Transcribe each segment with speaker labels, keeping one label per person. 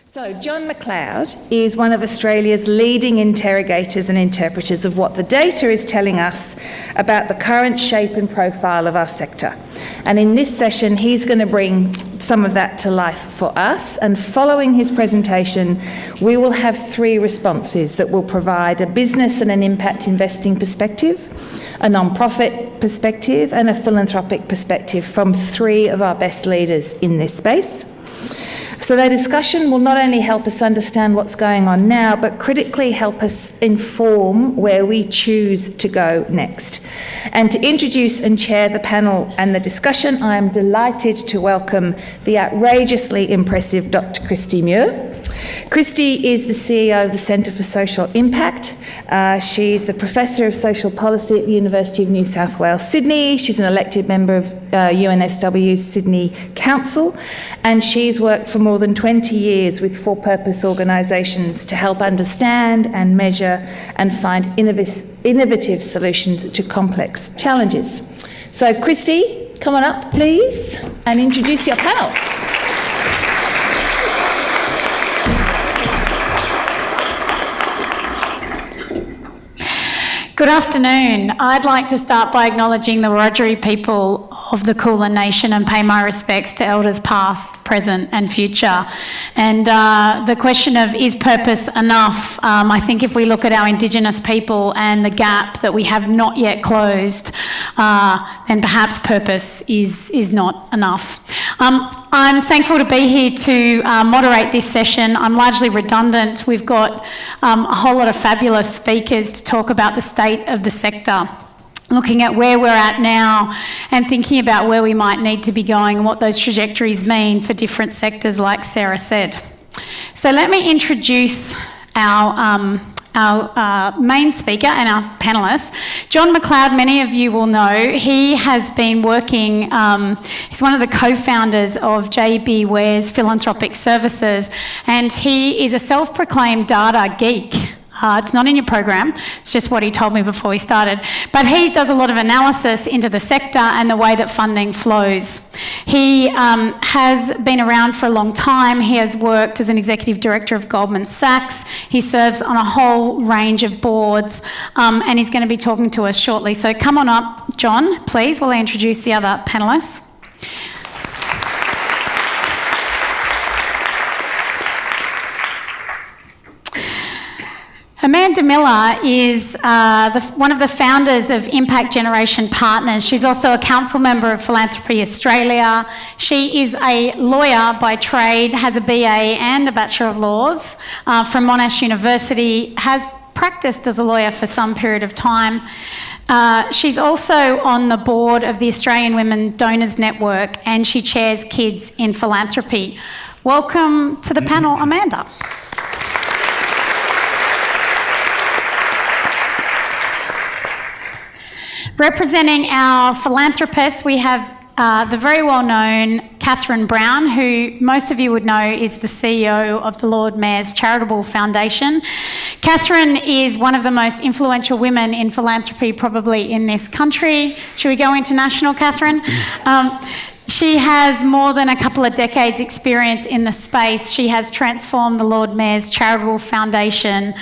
Speaker 1: So, John McLeod is one of Australia's leading interrogators and interpreters of what the data is telling us about the current shape and profile of our sector. And in this session, he's going to bring some of that to life for us. And following his presentation, we will have three responses that will provide a business and an impact investing perspective, a non-profit perspective, and a philanthropic perspective from three of our best leaders in this space. So their discussion will not only help us understand what's going on now, but critically help us inform where we choose to go next. And to introduce and chair the panel and the discussion, I am delighted to welcome the outrageously impressive Dr. Christy Moo. Christy is the CEO of the Centre for Social Impact. She's the Professor of Social Policy at the University of New South Wales, Sydney. She's an elected member of UNSW's Sydney Council, and she's worked for more than 20 years with for-purpose organisations to help understand and measure and find innovative solutions to complex challenges. So, Christy, come on up, please, and introduce your panel.
Speaker 2: Good afternoon. I'd like to start by acknowledging the Wiradjuri people of the Kulin Nation and pay my respects to elders past, present and future. And the question of is purpose enough, I think if we look at our Indigenous people and the gap that we have not yet closed, then perhaps purpose is not enough. I'm thankful to be here to moderate this session. I'm largely redundant. We've got a whole lot of fabulous speakers to talk about the state of the sector, looking at where we're at now and thinking about where we might need to be going and what those trajectories mean for different sectors, like Sarah said. So let me introduce our main speaker and our panellists. John McLeod, many of you will know, he has been working, he's one of the co-founders of JB Ware's Philanthropic Services, and he is a self-proclaimed data geek. It's not in your program, it's just what he told me before we started. But he does a lot of analysis into the sector and the way that funding flows. He has been around for a long time. He has worked as an executive director of Goldman Sachs. He serves on a whole range of boards, and he's going to be talking to us shortly. So come on up, John, please, while I introduce the other panellists. Amanda Miller is one of the founders of Impact Generation Partners. She's also a council member of Philanthropy Australia. She is a lawyer by trade, has a BA and a Bachelor of Laws from Monash University, has practiced as a lawyer for some period of time. She's also on the board of the Australian Women Donors Network, and she chairs Kids in Philanthropy. Welcome to the panel, Amanda. Representing our philanthropists, we have the very well-known Catherine Brown, who most of you would know is the CEO of the Lord Mayor's Charitable Foundation. Catherine is one of the most influential women in philanthropy probably in this country. Should we go international, Catherine? She has more than a couple of decades' experience in the space. She has transformed the Lord Mayor's Charitable Foundation,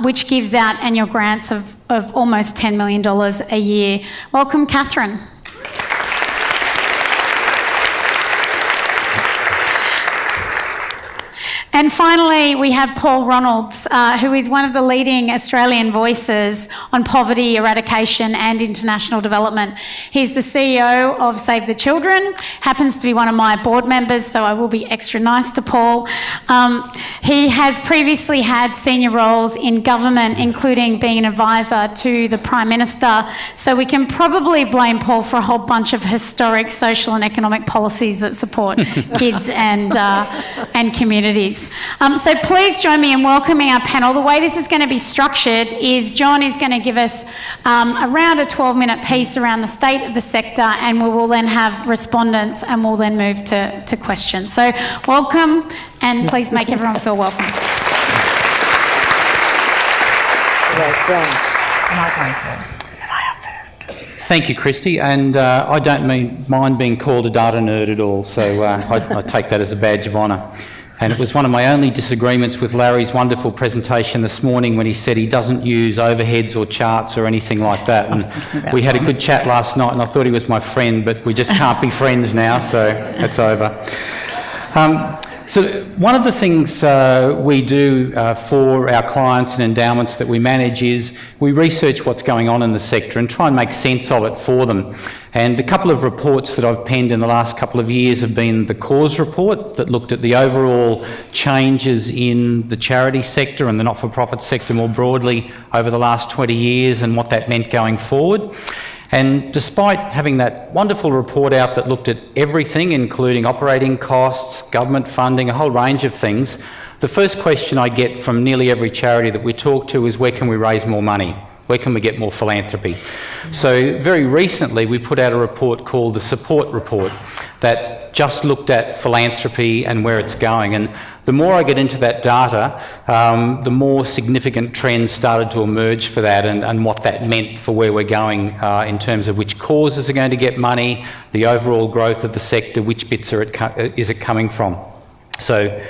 Speaker 2: which gives out annual grants of almost $10 million a year. Welcome, Catherine. And finally, we have Paul Ronalds, who is one of the leading Australian voices on poverty eradication and international development. He's the CEO of Save the Children, happens to be one of my board members, so I will be extra nice to Paul. He has previously had senior roles in government, including being an advisor to the Prime Minister, so we can probably blame Paul for a whole bunch of historic social and economic policies that support kids and communities. So please join me in welcoming our panel. The way this is going to be structured is John is going to give us around a 12-minute piece around the state of the sector, and we will then have respondents and we'll then move to questions. So welcome, and please make everyone feel welcome.
Speaker 3: Thank you, Christy, and I don't mind being called a data nerd at all, so I take that as a badge of honour. And it was one of my only disagreements with Larry's wonderful presentation this morning when he said he doesn't use overheads or charts or anything like that. And we had a good chat last night and I thought he was my friend, but we just can't be friends now, so that's over. So one of the things we do for our clients and endowments that we manage is we research what's going on in the sector and try and make sense of it for them. And a couple of reports that I've penned in the last couple of years have been the Cause report that looked at the overall changes in the charity sector and the not-for-profit sector more broadly over the last 20 years and what that meant going forward. And despite having that wonderful report out that looked at everything, including operating costs, government funding, a whole range of things, the first question I get from nearly every charity that we talk to is, where can we raise more money? Where can we get more philanthropy? So very recently we put out a report called the Support Report that just looked at philanthropy and where it's going. And the more I get into that data, the more significant trends started to emerge for that and what that meant for where we're going in terms of which causes are going to get money, the overall growth of the sector, which bits is it coming from. So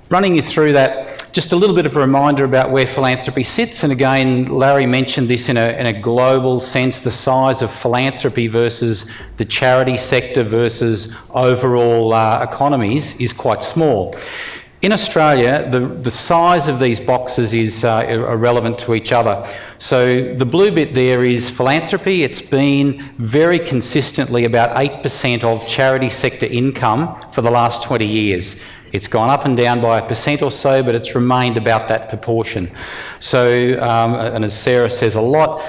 Speaker 3: running you through that, just a little bit of a reminder about where philanthropy sits. And again, Larry mentioned this in a global sense, the size of philanthropy versus the charity sector versus overall economies is quite small. In Australia, the size of these boxes is irrelevant to each other. So the blue bit there is philanthropy. It's been very consistently about 8% of charity sector income for the last 20 years. It's gone up and down by 1% or so, but it's remained about that proportion. So, and as Sarah says a lot,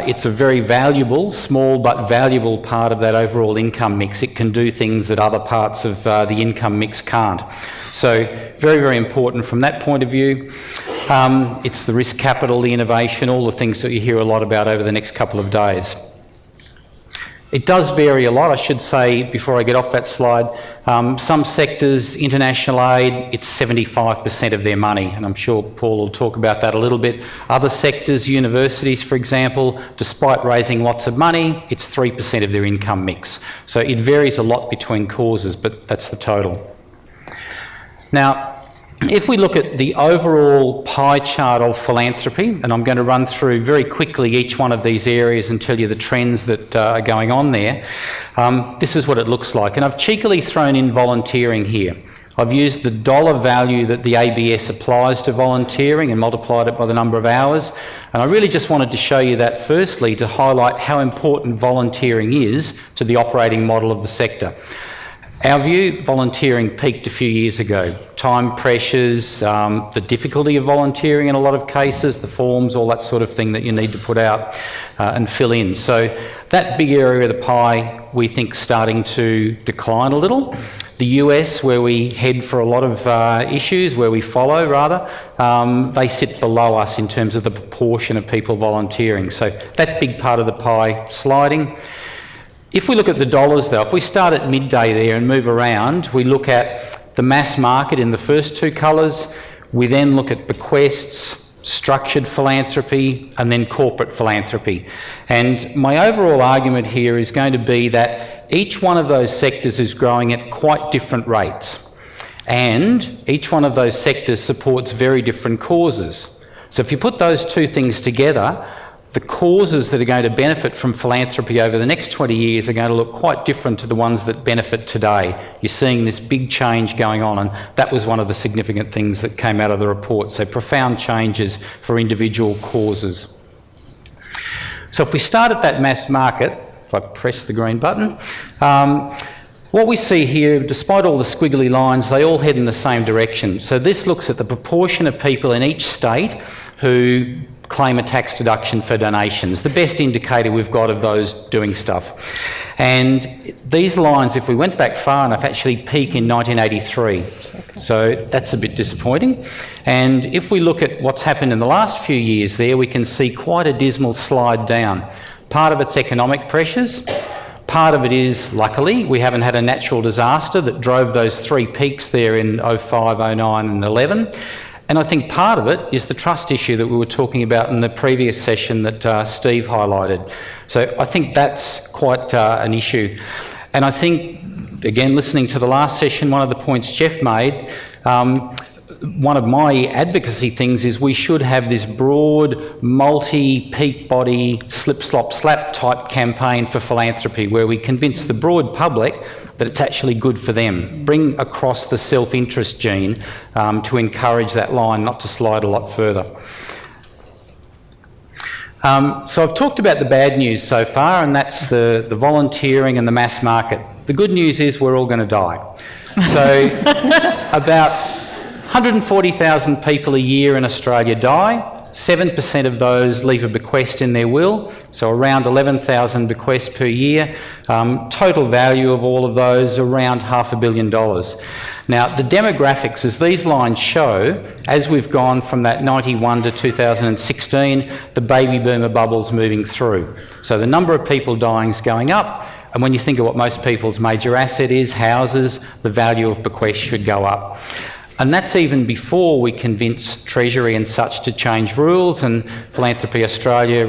Speaker 3: it's a very valuable, small but valuable part of that overall income mix. It can do things that other parts of the income mix can't. So very, very important from that point of view. It's the risk capital, the innovation, all the things that you hear a lot about over the next couple of days. It does vary a lot, I should say, before I get off that slide. Some sectors, international aid, it's 75% of their money, and I'm sure Paul will talk about that a little bit. Other sectors, universities, for example, despite raising lots of money, it's 3% of their income mix. So it varies a lot between causes, but that's the total. Now, if we look at the overall pie chart of philanthropy, and I'm going to run through very quickly each one of these areas and tell you the trends that are going on there, this is what it looks like. And I've cheekily thrown in volunteering here. I've used the dollar value that the ABS applies to volunteering and multiplied it by the number of hours. And I really just wanted to show you that firstly to highlight how important volunteering is to the operating model of the sector. Our view, volunteering peaked a few years ago. Time pressures, the difficulty of volunteering in a lot of cases, the forms, all that sort of thing that you need to put out and fill in. So that big area of the pie, we think, starting to decline a little. The US, where we head for a lot of issues, where we follow rather, they sit below us in terms of the proportion of people volunteering. So that big part of the pie sliding. If we look at the dollars though, if we start at midday there and move around, we look at the mass market in the first two colours, we then look at bequests, structured philanthropy, and then corporate philanthropy. And my overall argument here is going to be that each one of those sectors is growing at quite different rates. And each one of those sectors supports very different causes. So if you put those two things together, the causes that are going to benefit from philanthropy over the next 20 years are going to look quite different to the ones that benefit today. You're seeing this big change going on, and that was one of the significant things that came out of the report. So profound changes for individual causes. So if we start at that mass market, if I press the green button, what we see here, despite all the squiggly lines, they all head in the same direction. So this looks at the proportion of people in each state who claim a tax deduction for donations, the best indicator we've got of those doing stuff. And these lines, if we went back far enough, actually peak in 1983. So that's a bit disappointing. And if we look at what's happened in the last few years there, we can see quite a dismal slide down. Part of it's economic pressures. Part of it is, luckily, we haven't had a natural disaster that drove those three peaks there in 05, 09 and 11. And I think part of it is the trust issue that we were talking about in the previous session that Steve highlighted. So I think that's quite an issue. And I think, again, listening to the last session, one of the points Jeff made, One of my advocacy things is we should have this broad, multi-peak body, slip, slop, slap type campaign for philanthropy where we convince the broad public that it's actually good for them. Bring across the self-interest gene to encourage that line not to slide a lot further. So I've talked about the bad news so far, and that's the volunteering and the mass market. The good news is we're all going to die. So about 140,000 people a year in Australia die. 7% of those leave a bequest in their will, so around 11,000 bequests per year. Total value of all of those around $500 million. Now, the demographics, as these lines show, as we've gone from that 91 to 2016, the baby boomer bubble's moving through. So the number of people dying is going up, and when you think of what most people's major asset is, houses, the value of bequests should go up. And that's even before we convince Treasury and such to change rules, and Philanthropy Australia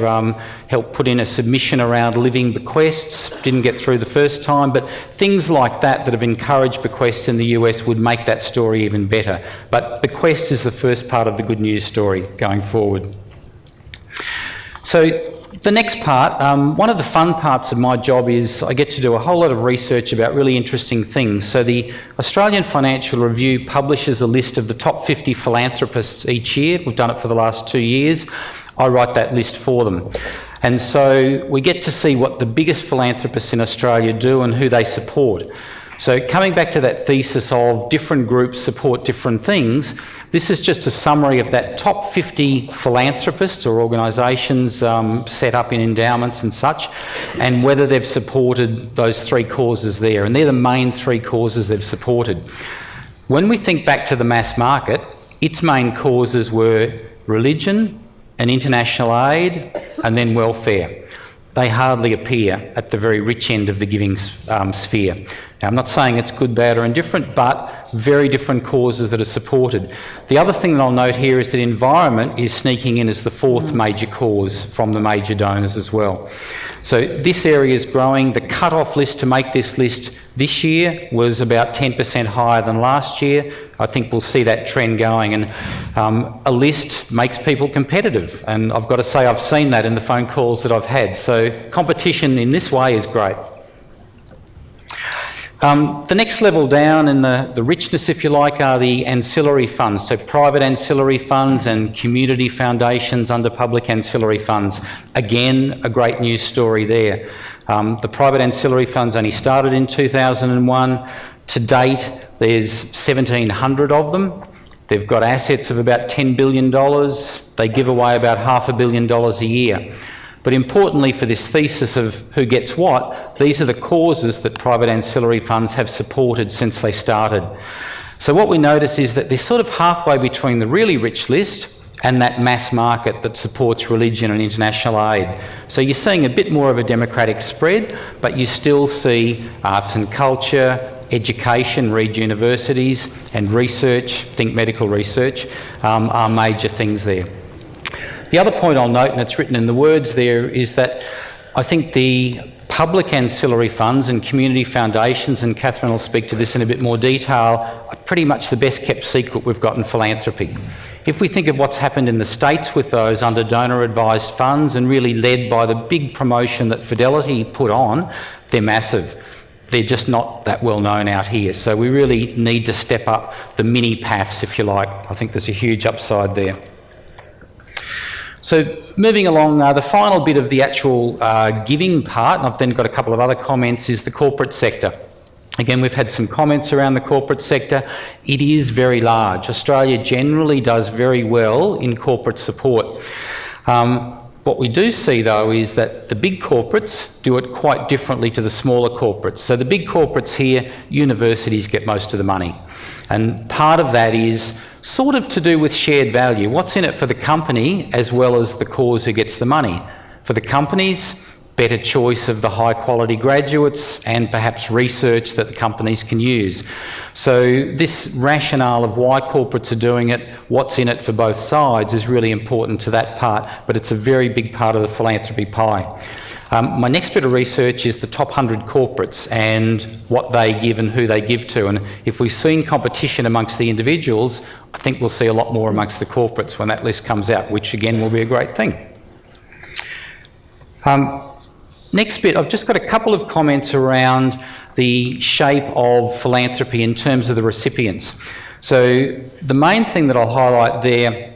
Speaker 3: helped put in a submission around living bequests. Didn't get through the first time, but things like that have encouraged bequests in the US would make that story even better. But bequests is the first part of the good news story going forward. So the next part, one of the fun parts of my job is I get to do a whole lot of research about really interesting things. So the Australian Financial Review publishes a list of the top 50 philanthropists each year. We've done it for the last 2 years. I write that list for them. And so we get to see what the biggest philanthropists in Australia do and who they support. So coming back to that thesis of different groups support different things, this is just a summary of that top 50 philanthropists or organisations set up in endowments and such, and whether they've supported those 3 causes there. And they're the main 3 causes they've supported. When we think back to the mass market, its main causes were religion and international aid and then welfare. They hardly appear at the very rich end of the giving sphere. Now, I'm not saying it's good, bad or indifferent, but very different causes that are supported. The other thing that I'll note here is that environment is sneaking in as the 4th major cause from the major donors as well. So this area is growing. The cut-off list to make this list this year was about 10% higher than last year. I think we'll see that trend going, and a list makes people competitive, and I've got to say I've seen that in the phone calls that I've had. So competition in this way is great. The next level down in the richness, if you like, are the ancillary funds, so private ancillary funds and community foundations under public ancillary funds. Again, a great news story there. The private ancillary funds only started in 2001. To date, there's 1,700 of them. They've got assets of about $10 billion. They give away about $500 million a year. But importantly for this thesis of who gets what, these are the causes that private ancillary funds have supported since they started. So what we notice is that they're sort of halfway between the really rich list and that mass market that supports religion and international aid. So you're seeing a bit more of a democratic spread, but you still see arts and culture, education, read universities, and research, think medical research, are major things there. The other point I'll note, and it's written in the words there, is that I think the public ancillary funds and community foundations, and Catherine will speak to this in a bit more detail, are pretty much the best kept secret we've got in philanthropy. If we think of what's happened in the States with those under donor advised funds and really led by the big promotion that Fidelity put on, they're massive. They're just not that well known out here. So we really need to step up the mini PAFs, if you like. I think there's a huge upside there. So moving along, the final bit of the actual giving part, and I've then got a couple of other comments, is the corporate sector. Again, we've had some comments around the corporate sector. It is very large. Australia generally does very well in corporate support. What we do see, though, is that the big corporates do it quite differently to the smaller corporates. So the big corporates here, universities get most of the money. And part of that is sort of to do with shared value. What's in it for the company as well as the cause who gets the money? For the companies, better choice of the high quality graduates and perhaps research that the companies can use. So this rationale of why corporates are doing it, what's in it for both sides, is really important to that part, but it's a very big part of the philanthropy pie. My next bit of research is the top 100 corporates and what they give and who they give to. And if we've seen competition amongst the individuals, I think we'll see a lot more amongst the corporates when that list comes out, which again will be a great thing. Next bit, I've just got a couple of comments around the shape of philanthropy in terms of the recipients. So the main thing that I'll highlight there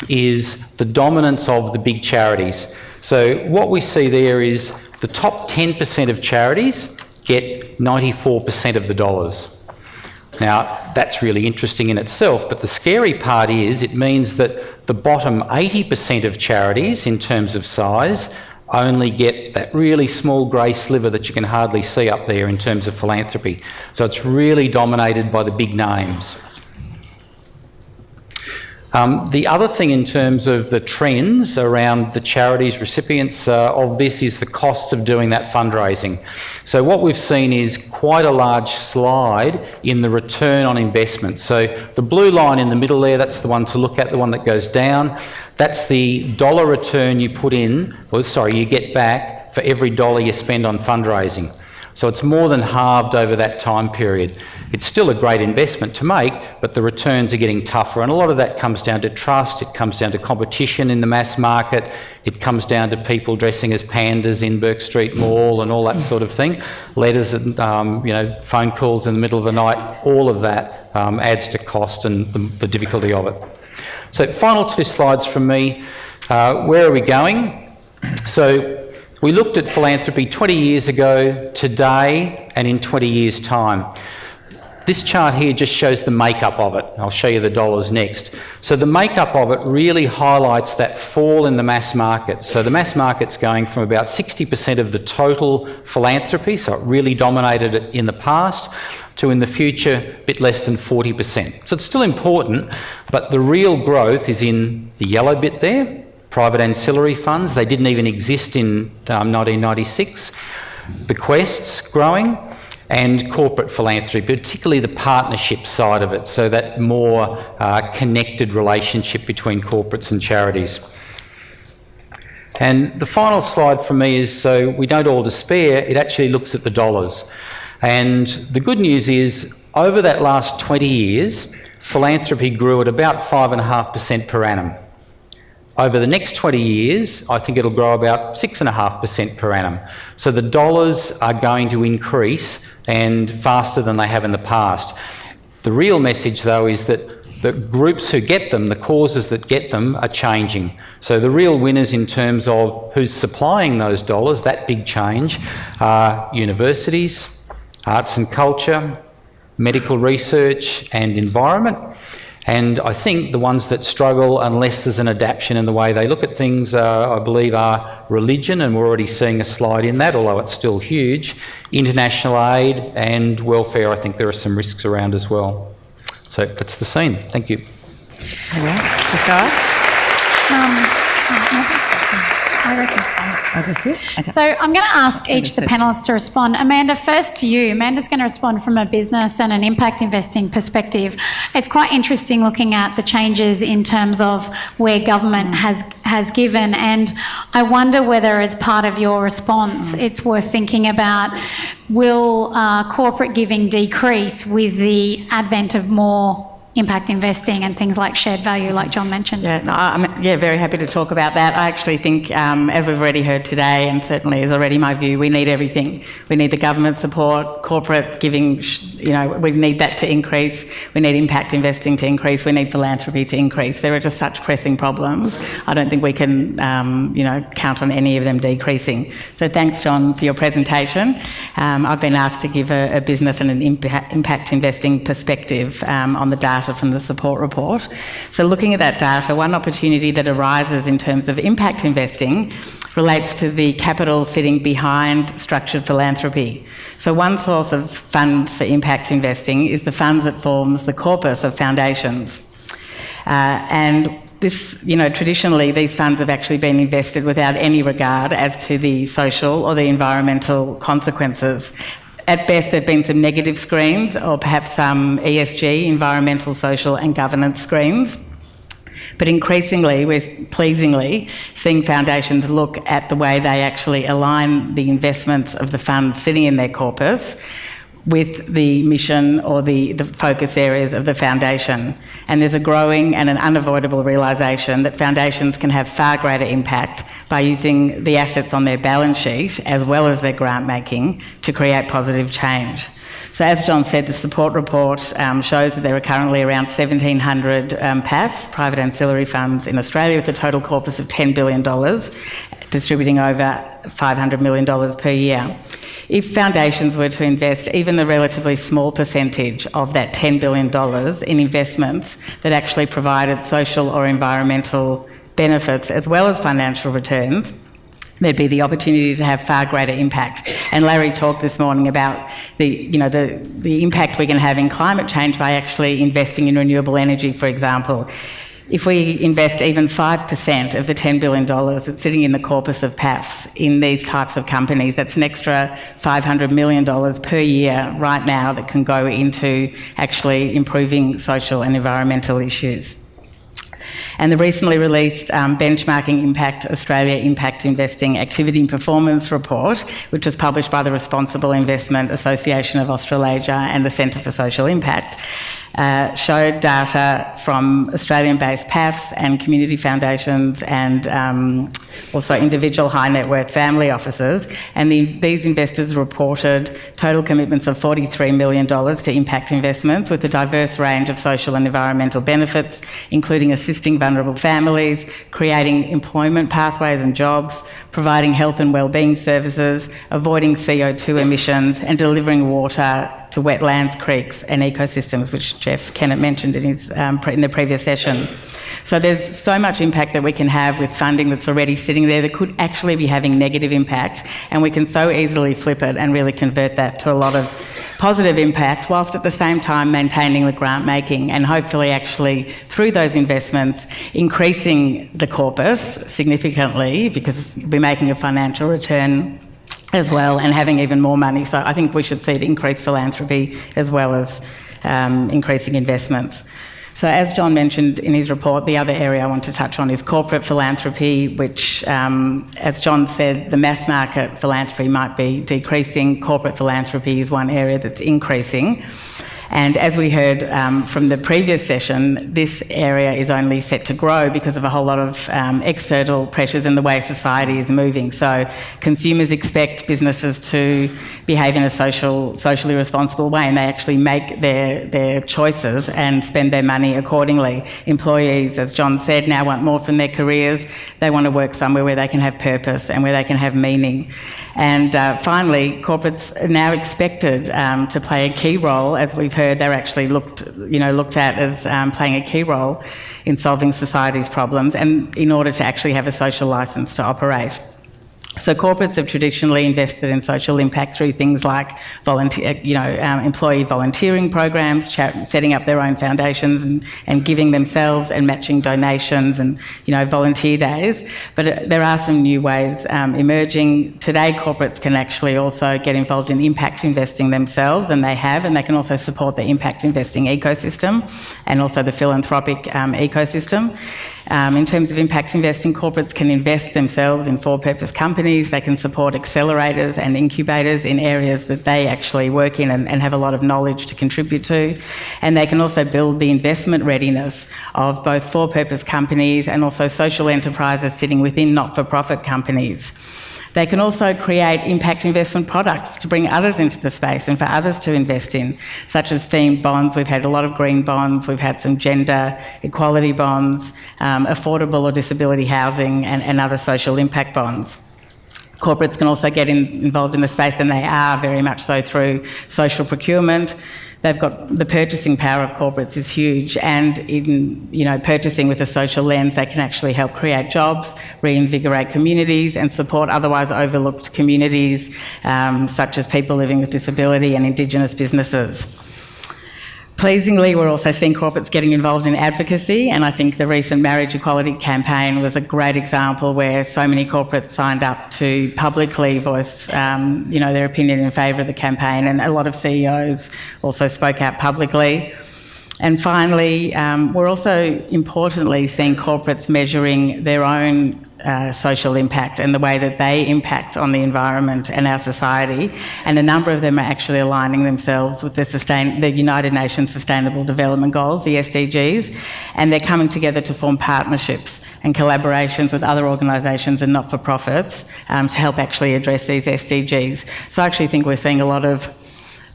Speaker 3: is the dominance of the big charities. So what we see there is the top 10% of charities get 94% of the dollars. Now, that's really interesting in itself, but the scary part is it means that the bottom 80% of charities, in terms of size, only get that really small grey sliver that you can hardly see up there in terms of philanthropy. So it's really dominated by the big names. The other thing in terms of the trends around the charities recipients of this is the cost of doing that fundraising. So what we've seen is quite a large slide in the return on investment. So the blue line in the middle there, that's the one to look at, the one that goes down. That's the dollar return you put in, you get back for every dollar you spend on fundraising. So it's more than halved over that time period. It's still a great investment to make, but the returns are getting tougher. And a lot of that comes down to trust, it comes down to competition in the mass market, it comes down to people dressing as pandas in Burke Street Mall and all that sort of thing. Letters and phone calls in the middle of the night, all of that adds to cost and the difficulty of it. So final two slides from me. Where are we going? So we looked at philanthropy 20 years ago, today, and in 20 years' time. This chart here just shows the makeup of it. I'll show you the dollars next. So the makeup of it really highlights that fall in the mass market. So the mass market's going from about 60% of the total philanthropy, so it really dominated it in the past, to in the future a bit less than 40%. So it's still important, but the real growth is in the yellow bit there. Private ancillary funds, they didn't even exist in 1996. Bequests growing, and corporate philanthropy, particularly the partnership side of it, so that more connected relationship between corporates and charities. And the final slide for me is, so we don't all despair, it actually looks at the dollars. And the good news is, over that last 20 years, philanthropy grew at about 5.5% per annum. Over the next 20 years, I think it'll grow about 6.5% per annum. So the dollars are going to increase and faster than they have in the past. The real message, though, is that the groups who get them, the causes that get them, are changing. So the real winners in terms of who's supplying those dollars, that big change, are universities, arts and culture, medical research and environment. And I think the ones that struggle, unless there's an adaptation in the way they look at things, I believe are religion, and we're already seeing a slide in that, although it's still huge. International aid and welfare, I think there are some risks around as well. So that's the scene. Thank you.
Speaker 4: All right. Just go.
Speaker 2: I reckon so.
Speaker 4: Oh, that's it? Okay.
Speaker 2: So I'm going to ask each of the panellists to respond. Amanda, first to you. Amanda's going to respond from a business and an impact investing perspective. It's quite interesting looking at the changes in terms of where government has given, and I wonder whether as part of your response it's worth thinking about, will corporate giving decrease with the advent of more impact investing and things like shared value, like John mentioned?
Speaker 4: Yeah, no, I'm very happy to talk about that. I actually think, as we've already heard today, and certainly is already my view, we need everything. We need the government support, corporate giving, we need that to increase. We need impact investing to increase. We need philanthropy to increase. There are just such pressing problems. I don't think we can, count on any of them decreasing. So thanks, John, for your presentation. I've been asked to give a business and an impact investing perspective on the data from the support report. So looking at that data, one opportunity that arises in terms of impact investing relates to the capital sitting behind structured philanthropy. So one source of funds for impact investing is the funds that forms the corpus of foundations. And this, traditionally these funds have actually been invested without any regard as to the social or the environmental consequences. At best, there have been some negative screens, or perhaps some ESG, environmental, social and governance screens. But increasingly, we're pleasingly seeing foundations look at the way they actually align the investments of the funds sitting in their corpus with the mission or the focus areas of the foundation. And there's a growing and an unavoidable realisation that foundations can have far greater impact by using the assets on their balance sheet as well as their grant making to create positive change. So as John said, the support report shows that there are currently around 1,700 PAFs, private ancillary funds, in Australia with a total corpus of $10 billion, distributing over $500 million per year. If foundations were to invest even a relatively small percentage of that $10 billion in investments that actually provided social or environmental benefits as well as financial returns, there'd be the opportunity to have far greater impact. And Larry talked this morning about the impact we can have in climate change by actually investing in renewable energy, for example. If we invest even 5% of the $10 billion that's sitting in the corpus of PAFs in these types of companies, that's an extra $500 million per year right now that can go into actually improving social and environmental issues. And the recently released Benchmarking Impact Australia Impact Investing Activity and Performance Report, which was published by the Responsible Investment Association of Australasia and the Centre for Social Impact, showed data from Australian-based PAFs and community foundations and also individual high net worth family offices. And these investors reported total commitments of $43 million to impact investments with a diverse range of social and environmental benefits, including assisting vulnerable families, creating employment pathways and jobs, providing health and wellbeing services, avoiding CO2 emissions, and delivering water to wetlands, creeks and ecosystems, which Jeff Kennett mentioned in the previous session. So there's so much impact that we can have with funding that's already sitting there that could actually be having negative impact, and we can so easily flip it and really convert that to a lot of positive impact, whilst at the same time maintaining the grant making and hopefully actually through those investments increasing the corpus significantly, because we're making a financial return as well and having even more money. So I think we should see it increase philanthropy as well as increasing investments. So as John mentioned in his report, the other area I want to touch on is corporate philanthropy, which, as John said, the mass market philanthropy might be decreasing. Corporate philanthropy is one area that's increasing. And as we heard from the previous session, this area is only set to grow because of a whole lot of external pressures in the way society is moving. So consumers expect businesses to behave in a socially responsible way, and they actually make their choices and spend their money accordingly. Employees, as John said, now want more from their careers. They want to work somewhere where they can have purpose and where they can have meaning. And finally, corporates are now expected to play a key role. As we've heard, they're actually looked at as playing a key role in solving society's problems, and in order to actually have a social licence to operate. So corporates have traditionally invested in social impact through things like employee volunteering programs, setting up their own foundations and giving themselves and matching donations and volunteer days. But there are some new ways emerging. Today, corporates can actually also get involved in impact investing themselves, and they can also support the impact investing ecosystem and also the philanthropic ecosystem. In terms of impact investing, corporates can invest themselves in for-purpose companies. They can support accelerators and incubators in areas that they actually work in and have a lot of knowledge to contribute to. And they can also build the investment readiness of both for-purpose companies and also social enterprises sitting within not-for-profit companies. They can also create impact investment products to bring others into the space and for others to invest in, such as themed bonds. We've had a lot of green bonds, we've had some gender equality bonds, affordable or disability housing and other social impact bonds. Corporates can also get involved in the space, and they are very much so through social procurement. They've got the purchasing power of corporates is huge, and in purchasing with a social lens, they can actually help create jobs, reinvigorate communities, and support otherwise overlooked communities, such as people living with disability and Indigenous businesses. Pleasingly, we're also seeing corporates getting involved in advocacy, and I think the recent marriage equality campaign was a great example where so many corporates signed up to publicly voice their opinion in favour of the campaign, and a lot of CEOs also spoke out publicly. And finally, we're also importantly seeing corporates measuring their own social impact and the way that they impact on the environment and our society. And a number of them are actually aligning themselves with the United Nations Sustainable Development Goals, the SDGs, and they're coming together to form partnerships and collaborations with other organisations and not-for-profits to help actually address these SDGs. So I actually think we're seeing a lot of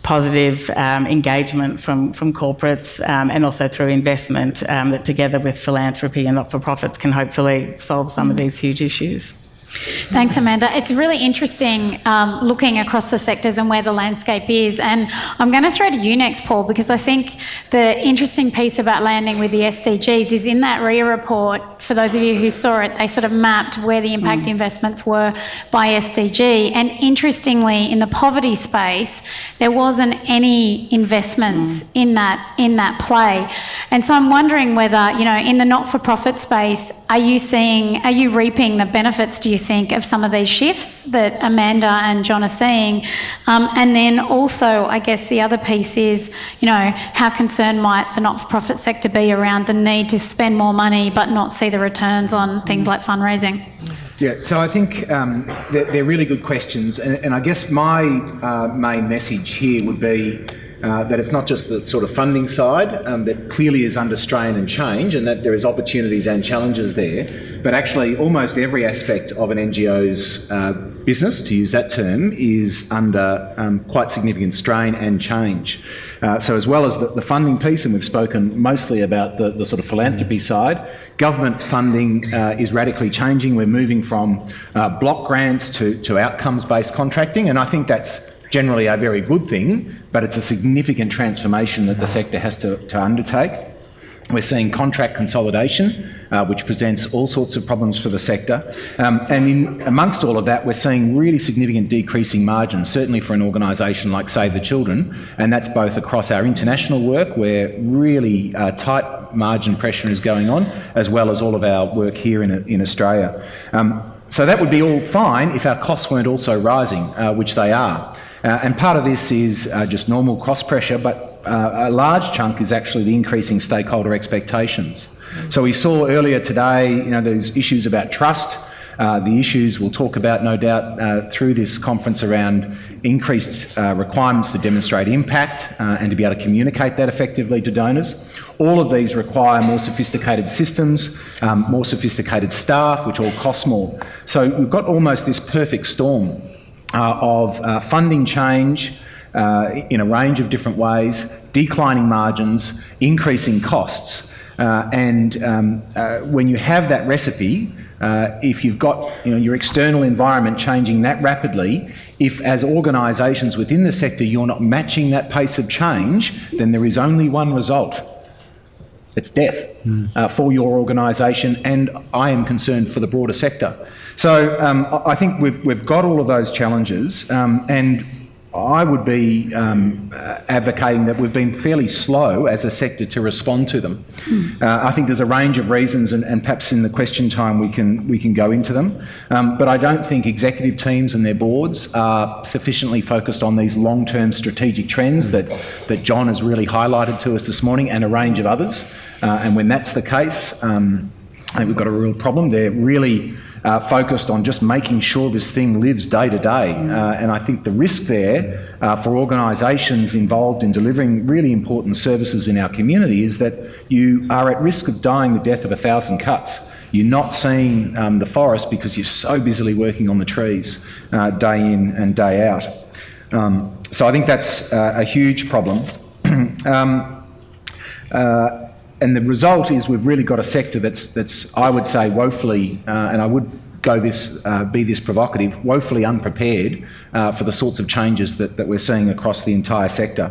Speaker 4: positive engagement from corporates and also through investment that together with philanthropy and not-for-profits can hopefully solve some of these huge issues.
Speaker 2: Thanks, Amanda. It's really interesting looking across the sectors and where the landscape is. And I'm going to throw to you next, Paul, because I think the interesting piece about landing with the SDGs is in that RIA report, for those of you who saw it, they sort of mapped where the impact investments were by SDG. And interestingly, in the poverty space, there wasn't any investments in that play. And so I'm wondering whether, in the not-for-profit space, are you reaping the benefits, do you think, of some of these shifts that Amanda and John are seeing? And then also, I guess the other piece is, how concerned might the not-for-profit sector be around the need to spend more money but not see the returns on things like fundraising?
Speaker 5: Yeah, so I think they're really good questions, and I guess my main message here would be that it's not just the sort of funding side that clearly is under strain and change, and that there is opportunities and challenges there, but actually almost every aspect of an NGO's business, to use that term, is under quite significant strain and change. So as well as the funding piece, and we've spoken mostly about the sort of philanthropy side, government funding is radically changing. We're moving from block grants to outcomes-based contracting, and I think that's generally a very good thing, but it's a significant transformation that the sector has to undertake. We're seeing contract consolidation, which presents all sorts of problems for the sector. And amongst all of that, we're seeing really significant decreasing margins, certainly for an organisation like Save the Children, and that's both across our international work, where really tight margin pressure is going on, as well as all of our work here in Australia. So that would be all fine if our costs weren't also rising, which they are. And part of this is just normal cost pressure, but a large chunk is actually the increasing stakeholder expectations. So we saw earlier today, those issues about trust, the issues we'll talk about, no doubt, through this conference around increased requirements to demonstrate impact and to be able to communicate that effectively to donors. All of these require more sophisticated systems, more sophisticated staff, which all cost more. So we've got almost this perfect storm of funding change in a range of different ways, declining margins, increasing costs. And when you have that recipe, if you've got your external environment changing that rapidly, if as organisations within the sector you're not matching that pace of change, then there is only one result. It's death for your organisation, and I am concerned for the broader sector. So I think we've got all of those challenges, and I would be advocating that we've been fairly slow as a sector to respond to them. I think there's a range of reasons, and perhaps in the question time we can go into them. But I don't think executive teams and their boards are sufficiently focused on these long-term strategic trends that John has really highlighted to us this morning, and a range of others. And when that's the case, I think we've got a real problem. They're really focused on just making sure this thing lives day to day. And I think the risk there for organisations involved in delivering really important services in our community is that you are at risk of dying the death of 1,000 cuts. You're not seeing the forest because you're so busily working on the trees day in and day out. So I think that's a huge problem. And the result is we've really got a sector that's I would say woefully, and I would be this provocative, woefully unprepared for the sorts of changes that we're seeing across the entire sector.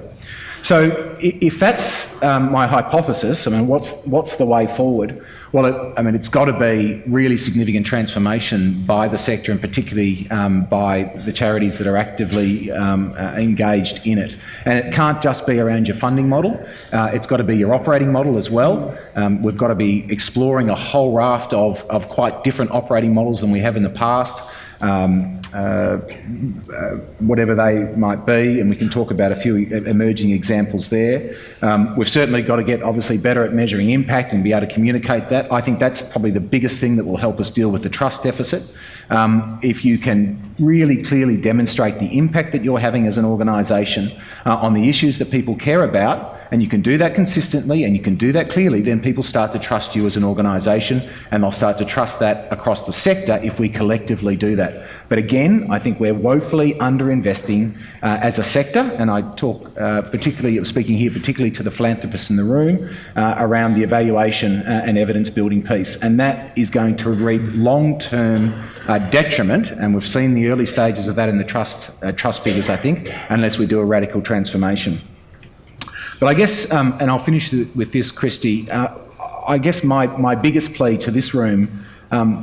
Speaker 5: So if that's my hypothesis, what's the way forward? Well, it's got to be really significant transformation by the sector, and particularly by the charities that are actively engaged in it. And it can't just be around your funding model. It's got to be your operating model as well. We've got to be exploring a whole raft of quite different operating models than we have in the past. whatever they might be, and we can talk about a few emerging examples there. We've certainly got to get obviously better at measuring impact and be able to communicate that. I think that's probably the biggest thing that will help us deal with the trust deficit. If you can really clearly demonstrate the impact that you're having as an organisation on the issues that people care about, and you can do that consistently and you can do that clearly, then people start to trust you as an organisation, and they'll start to trust that across the sector if we collectively do that. But again, I think we're woefully underinvesting as a sector, and I talk particularly, speaking here particularly to the philanthropists in the room, around the evaluation and evidence building piece, and that is going to reap long-term detriment, and we've seen the early stages of that in the trust figures, I think, unless we do a radical transformation. But I guess, and I'll finish with this, Christy, I guess my biggest plea to this room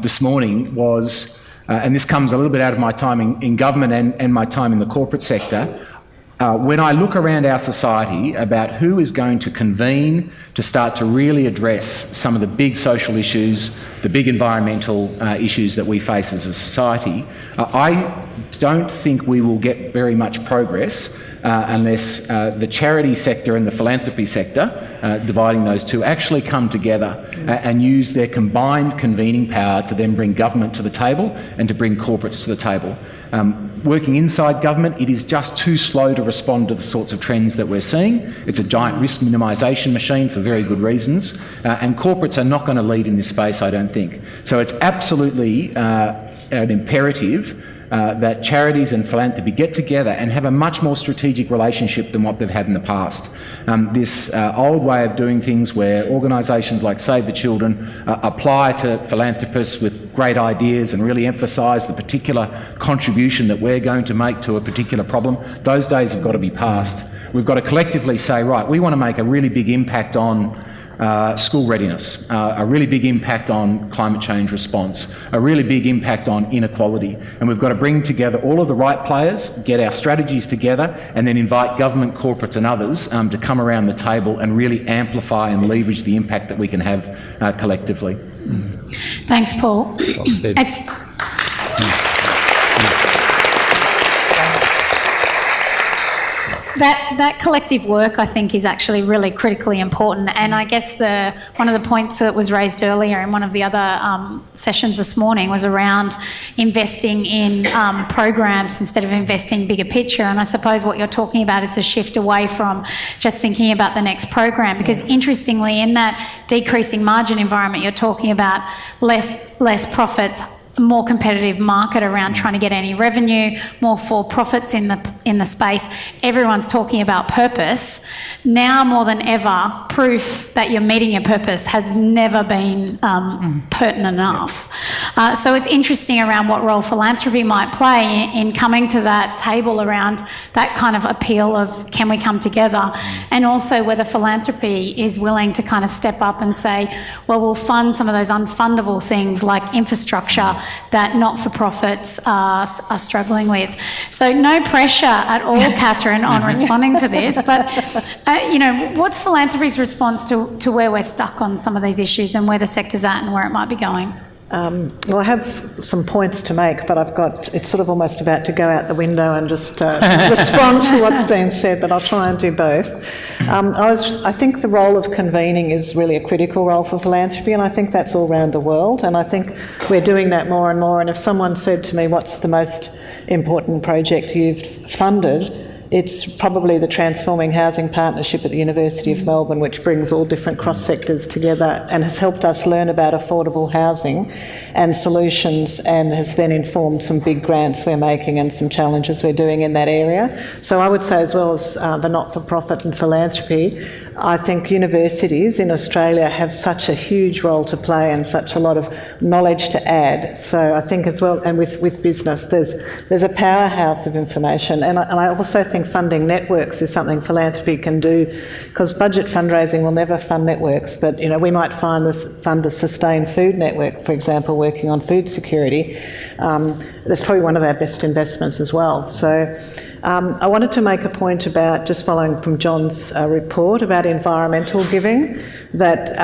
Speaker 5: this morning was, and this comes a little bit out of my time in government and my time in the corporate sector, when I look around our society about who is going to convene to start to really address some of the big social issues, the big environmental issues that we face as a society, I don't think we will get very much progress unless the charity sector and the philanthropy sector, dividing those two, actually come together and use their combined convening power to then bring government to the table and to bring corporates to the table. Working inside government, it is just too slow to respond to the sorts of trends that we're seeing. It's a giant risk minimisation machine for very good reasons, and corporates are not going to lead in this space, I don't think. So it's absolutely an imperative that charities and philanthropy get together and have a much more strategic relationship than what they've had in the past. This old way of doing things where organisations like Save the Children apply to philanthropists with great ideas and really emphasise the particular contribution that we're going to make to a particular problem, those days have got to be past. We've got to collectively say, right, we want to make a really big impact on school readiness, a really big impact on climate change response, a really big impact on inequality. And we've got to bring together all of the right players, get our strategies together, and then invite government, corporates and others to come around the table and really amplify and leverage the impact that we can have collectively.
Speaker 2: Thanks, Paul. That collective work, I think, is actually really critically important. And I guess one of the points that was raised earlier in one of the other sessions this morning was around investing in programs instead of investing bigger picture. And I suppose what you're talking about is a shift away from just thinking about the next program, because interestingly, in that decreasing margin environment, you're talking about less profits, more competitive market around trying to get any revenue, more for-profits in the space. Everyone's talking about purpose. Now more than ever, proof that you're meeting your purpose has never been pertinent enough. So it's interesting around what role philanthropy might play in coming to that table around that kind of appeal of can we come together, and also whether philanthropy is willing to kind of step up and say, well, we'll fund some of those unfundable things like infrastructure that not-for-profits are struggling with. So no pressure at all, Catherine, on responding to this, but what's philanthropy's response to where we're stuck on some of these issues and where the sector's at and where it might be going?
Speaker 6: Well, I have some points to make, but it's sort of almost about to go out the window and just respond to what's been said, but I'll try and do both. I think the role of convening is really a critical role for philanthropy, and I think that's all around the world, and I think we're doing that more and more. And if someone said to me, what's the most important project you've funded, it's probably the Transforming Housing Partnership at the University of Melbourne, which brings all different cross-sectors together and has helped us learn about affordable housing and solutions, and has then informed some big grants we're making and some challenges we're doing in that area. So I would say, as well as the not-for-profit and philanthropy, I think universities in Australia have such a huge role to play and such a lot of knowledge to add. So I think as well, and with business, there's a powerhouse of information. And I also think funding networks is something philanthropy can do, because budget fundraising will never fund networks, but we might fund the Sustained Food Network, for example, working on food security. That's probably one of our best investments as well. So I wanted to make a point about, just following from John's report, about environmental giving. that,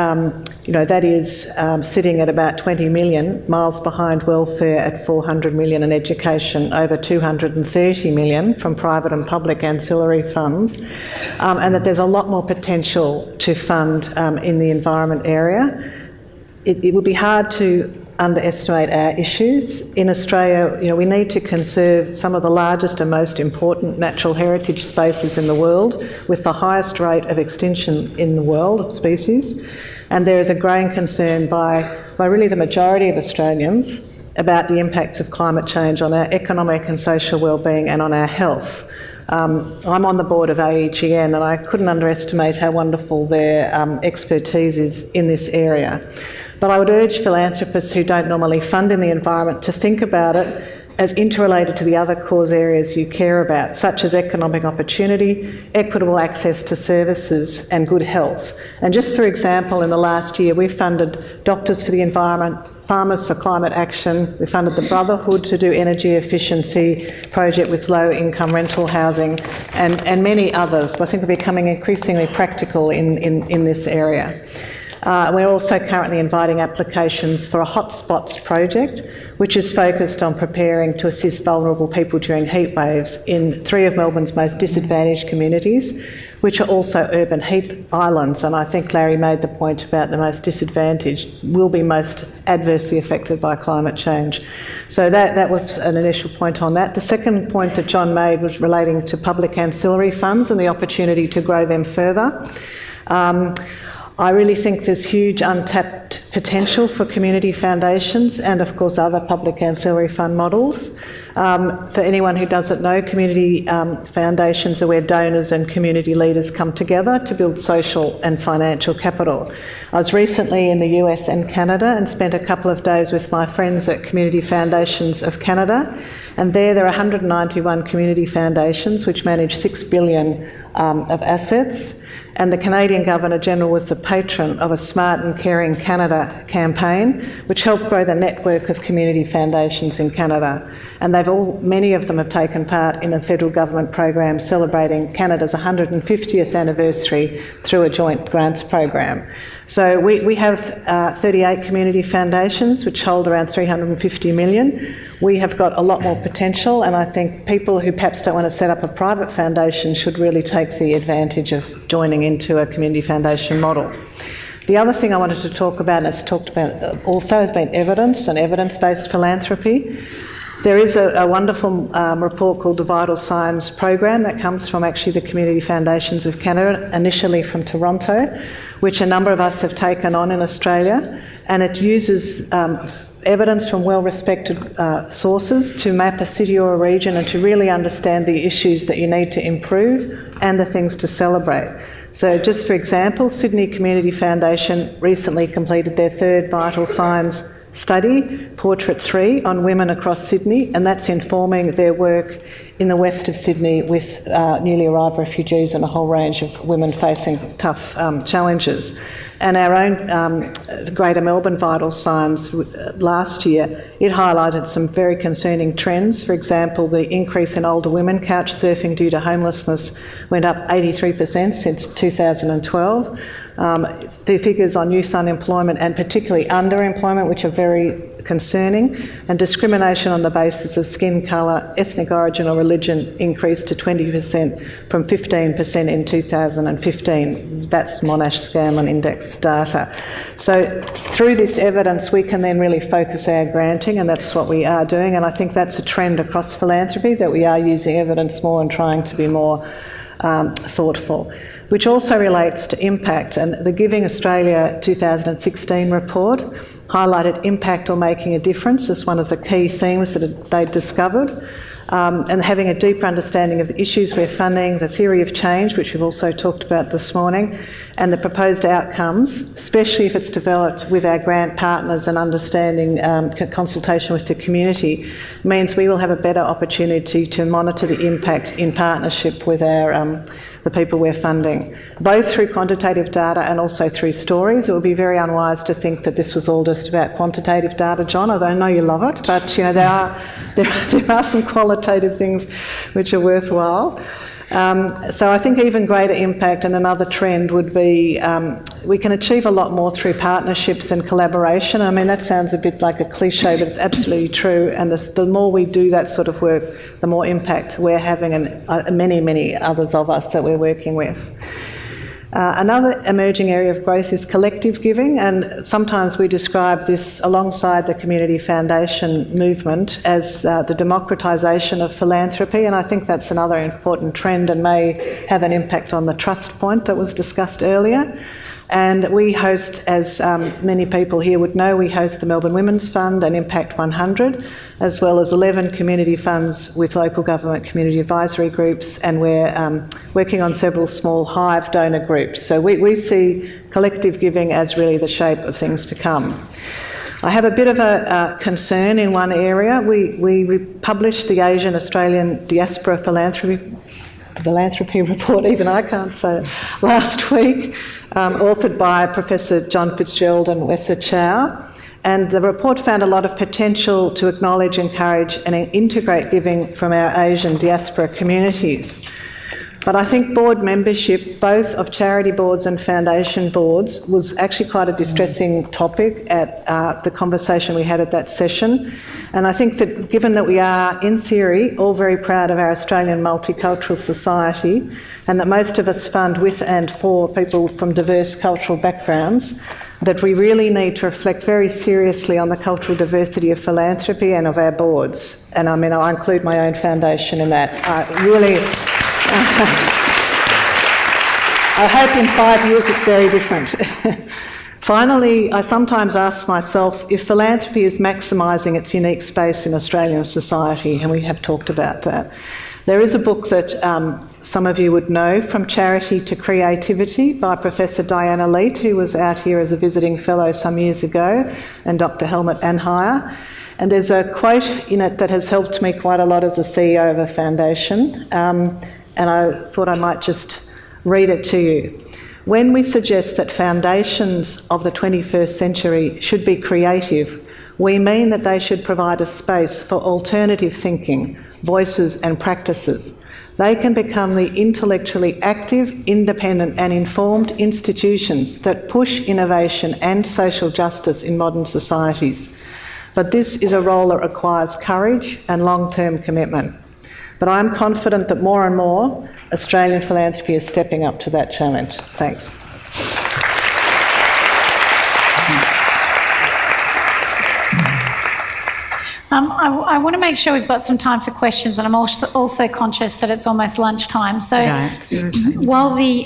Speaker 6: that is sitting at about 20 million, miles behind welfare at 400 million and education over 230 million from private and public ancillary funds, and that there's a lot more potential to fund in the environment area. It would be hard to underestimate our issues. In Australia, we need to conserve some of the largest and most important natural heritage spaces in the world with the highest rate of extinction in the world of species. And there is a growing concern by really the majority of Australians about the impacts of climate change on our economic and social wellbeing and on our health. I'm on the board of AEGN and I couldn't underestimate how wonderful their expertise is in this area. But I would urge philanthropists who don't normally fund in the environment to think about it as interrelated to the other cause areas you care about, such as economic opportunity, equitable access to services and good health. And just for example, in the last year we funded Doctors for the Environment, Farmers for Climate Action, we funded the Brotherhood to do energy efficiency project with low income rental housing and many others. I think we're becoming increasingly practical in this area. We're also currently inviting applications for a hotspots project, which is focused on preparing to assist vulnerable people during heat waves in 3 of Melbourne's most disadvantaged communities, which are also urban heat islands. And I think Larry made the point about the most disadvantaged will be most adversely affected by climate change. So that was an initial point on that. The second point that John made was relating to public ancillary funds and the opportunity to grow them further. I really think there's huge untapped potential for community foundations and of course other public ancillary fund models. For anyone who doesn't know, community foundations are where donors and community leaders come together to build social and financial capital. I was recently in the US and Canada and spent a couple of days with my friends at Community Foundations of Canada, and there are 191 community foundations which manage $6 billion of assets. And the Canadian Governor-General was the patron of a Smart and Caring Canada campaign, which helped grow the network of community foundations in Canada. And many of them have taken part in a federal government program celebrating Canada's 150th anniversary through a joint grants program. So we have 38 community foundations which hold around 350 million. We have got a lot more potential, and I think people who perhaps don't want to set up a private foundation should really take the advantage of joining into a community foundation model. The other thing I wanted to talk about, and it's talked about also, has been evidence and evidence-based philanthropy. There is a wonderful report called the Vital Signs Program that comes from actually the Community Foundations of Canada, initially from Toronto, which a number of us have taken on in Australia, and it uses evidence from well-respected sources to map a city or a region and to really understand the issues that you need to improve and the things to celebrate. So just for example, Sydney Community Foundation recently completed their 3rd Vital Signs study, Portrait 3, on women across Sydney, and that's informing their work in the west of Sydney with newly arrived refugees and a whole range of women facing tough challenges. And our own Greater Melbourne Vital Signs last year, it highlighted some very concerning trends. For example, the increase in older women couch surfing due to homelessness went up 83% since 2012. The figures on youth unemployment and particularly underemployment, which are very concerning, and discrimination on the basis of skin colour, ethnic origin or religion increased to 20% from 15% in 2015. That's Monash Scanlon Index data. So through this evidence we can then really focus our granting, and that's what we are doing, and I think that's a trend across philanthropy, that we are using evidence more and trying to be more thoughtful. Which also relates to impact, and the Giving Australia 2016 report highlighted impact or making a difference as one of the key themes that they discovered, and having a deeper understanding of the issues we're funding, the theory of change, which we've also talked about this morning, and the proposed outcomes, especially if it's developed with our grant partners and understanding consultation with the community, means we will have a better opportunity to monitor the impact in partnership with our the people we're funding, both through quantitative data and also through stories. It would be very unwise to think that this was all just about quantitative data, John, although I know you love it, but there are some qualitative things which are worthwhile. So I think even greater impact, and another trend would be we can achieve a lot more through partnerships and collaboration. I mean, that sounds a bit like a cliche, but it's absolutely true. And the more we do that sort of work, the more impact we're having, and many others of us that we're working with. Another emerging area of growth is collective giving, and sometimes we describe this alongside the community foundation movement as the democratisation of philanthropy, and I think that's another important trend and may have an impact on the trust point that was discussed earlier. And we host, as many people here would know, we host the Melbourne Women's Fund and Impact 100, as well as 11 community funds with local government community advisory groups, and we're working on several small Hive donor groups. So we see collective giving as really the shape of things to come. I have a bit of a concern in one area. We published the Asian Australian Diaspora Philanthropy report, even I can't say it, last week, authored by Professor John Fitzgerald and Wessa Chow. And the report found a lot of potential to acknowledge, encourage and integrate giving from our Asian diaspora communities. But I think board membership, both of charity boards and foundation boards, was actually quite a distressing topic at the conversation we had at that session. And I think that given that we are, in theory, all very proud of our Australian multicultural society, and that most of us fund with and for people from diverse cultural backgrounds, that we really need to reflect very seriously on the cultural diversity of philanthropy and of our boards. And I mean, I include my own foundation in that. I hope in 5 years it's very different. Finally, I sometimes ask myself if philanthropy is maximising its unique space in Australian society, and we have talked about that. There is a book that some of you would know, From Charity to Creativity, by Professor Diana Leet, who was out here as a visiting fellow some years ago, and Dr. Helmut Anheier. And there's a quote in it that has helped me quite a lot as a CEO of a foundation, and I thought I might just read it to you. When we suggest that foundations of the 21st century should be creative, we mean that they should provide a space for alternative thinking, voices and practices. They can become the intellectually active, independent and informed institutions that push innovation and social justice in modern societies. But this is a role that requires courage and long-term commitment. But I'm confident that more and more Australian philanthropy is stepping up to that challenge. Thanks.
Speaker 2: I want to make sure we've got some time for questions, and I'm also conscious that it's almost lunchtime. So while the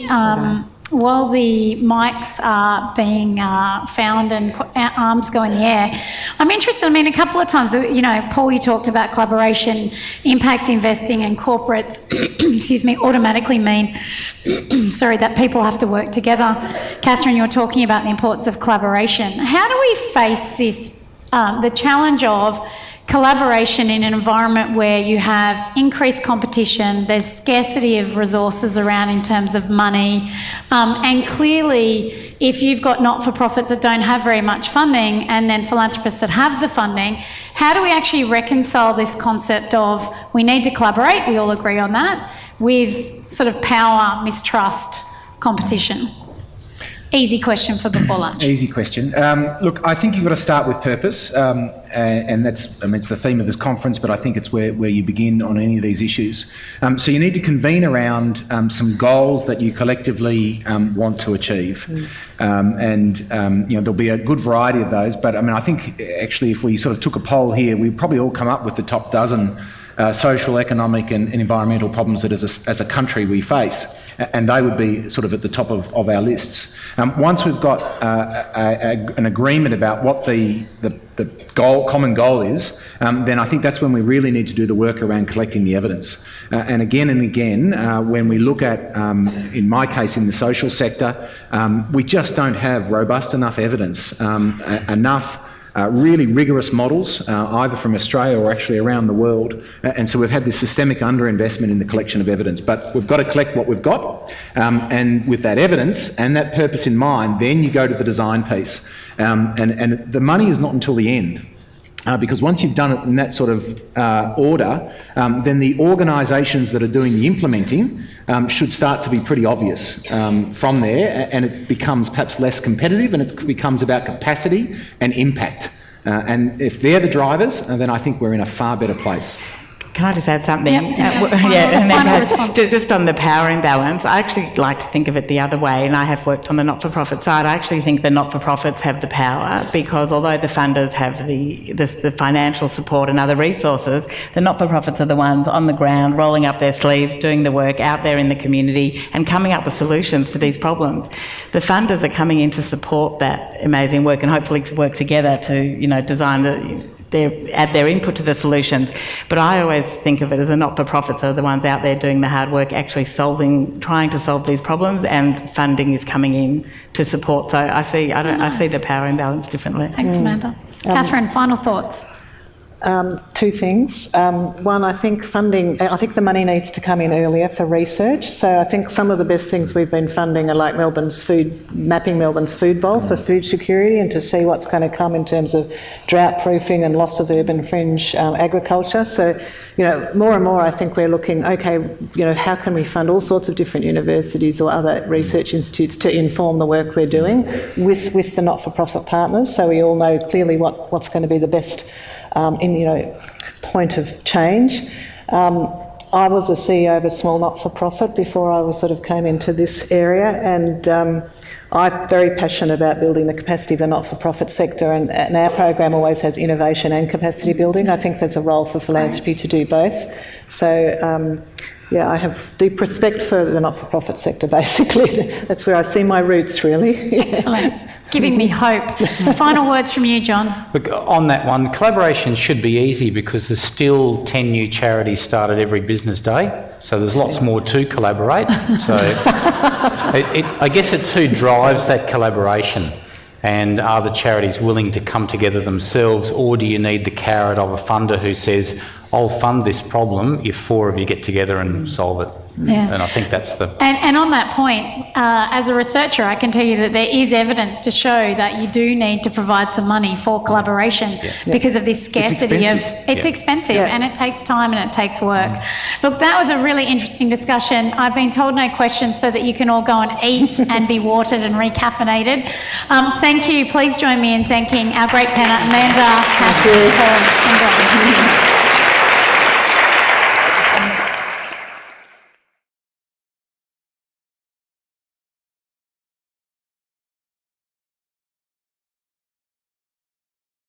Speaker 2: mics are being found and arms go in the air, I'm interested, I mean, a couple of times, you know, Paul, you talked about collaboration, impact investing and corporates, excuse me, automatically mean, that people have to work together. Catherine, you're talking about the importance of collaboration. How do we face this, the challenge of collaboration in an environment where you have increased competition, there's scarcity of resources around in terms of money, and clearly if you've got not-for-profits that don't have very much funding and then philanthropists that have the funding, how do we actually reconcile this concept of we need to collaborate, we all agree on that, with sort of power, mistrust, competition? Easy question for before lunch.
Speaker 5: Easy question. Look, I think you've got to start with purpose, and that's, I mean, it's the theme of this conference, but I think it's where you begin on any of these issues. So you need to convene around some goals that you collectively want to achieve. There'll be a good variety of those, but I mean, I think actually if we sort of took a poll here, we'd probably all come up with the top dozen social, economic and environmental problems that as a country we face, and they would be sort of at the top of our lists. Once we've got an agreement about what the common goal is, then I think that's when we really need to do the work around collecting the evidence. And again, when we look at, in my case, in the social sector, we just don't have robust enough evidence, enough really rigorous models, either from Australia or actually around the world. And so we've had this systemic underinvestment in the collection of evidence. But we've got to collect what we've got. And with that evidence and that purpose in mind, then you go to the design piece. And the money is not until the end. Because once you've done it in that sort of order, then the organisations that are doing the implementing should start to be pretty obvious from there, and it becomes perhaps less competitive, and it becomes about capacity and impact. And if they're the drivers, then I think we're in a far better place.
Speaker 4: Can I just add something?
Speaker 2: Final responses.
Speaker 4: Just on the power imbalance, I actually like to think of it the other way, and I have worked on the not-for-profit side. I actually think the not-for-profits have the power, because although the funders have the financial support and other resources, the not-for-profits are the ones on the ground, rolling up their sleeves, doing the work out there in the community and coming up with solutions to these problems. The funders are coming in to support that amazing work and hopefully to work together to, design add their input to the solutions. But I always think of it as the not-for-profits are the ones out there doing the hard work, actually trying to solve these problems, and funding is coming in to support. So I see the power imbalance differently.
Speaker 2: Thanks, Amanda. Catherine, final thoughts?
Speaker 6: Two things. One, I think the money needs to come in earlier for research. So I think some of the best things we've been funding are like mapping Melbourne's food bowl for food security, and to see what's going to come in terms of drought proofing and loss of urban fringe agriculture. So, more and more I think we're looking, how can we fund all sorts of different universities or other research institutes to inform the work we're doing with the not-for-profit partners, so we all know clearly what's going to be the best point of change. I was a CEO of a small not-for-profit before I came into this area, and I'm very passionate about building the capacity of the not-for-profit sector, and our program always has innovation and capacity building. I think there's a role for philanthropy to do both. So, I have deep respect for the not-for-profit sector, basically. That's where I see my roots, really.
Speaker 2: Excellent. Giving me hope. Final words from you, John.
Speaker 3: Look, on that one, collaboration should be easy, because there's still 10 new charities started every business day, so there's lots more to collaborate. So I guess it's who drives that collaboration, and are the charities willing to come together themselves, or do you need the carrot of a funder who says, I'll fund this problem if 4 of you get together and solve it.
Speaker 2: Yeah.
Speaker 3: And I think that's the...
Speaker 2: And on that point, as a researcher, I can tell you that there is evidence to show that you do need to provide some money for collaboration because of this scarcity it's expensive and it takes time and it takes work. Look, that was a really interesting discussion. I've been told no questions so that you can all go and eat and be watered and recaffeinated. Thank you. Please join me in thanking our great panel, Amanda, Catherine, Paul and John.